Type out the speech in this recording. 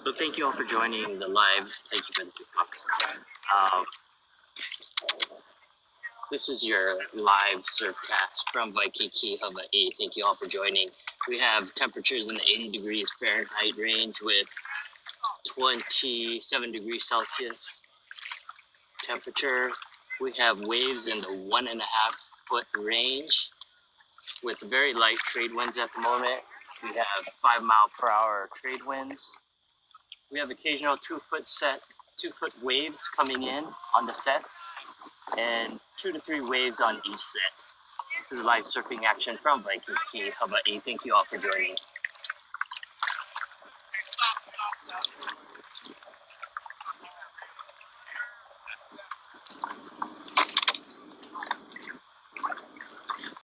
So thank you all for joining the live. Thank you for the jukebox. Um, this is your live surfcast from Waikiki, Hawaii. Thank you all for joining. We have temperatures in the 80 degrees Fahrenheit range with 27 degrees Celsius temperature. We have waves in the 1.5 foot range with very light trade winds at the moment. We have 5-mile-per-hour trade winds. We have occasional 2-foot waves coming in on the sets, and 2 to 3 waves on each set. This is live surfing action from Waikiki, Hawaii. Thank you all for joining.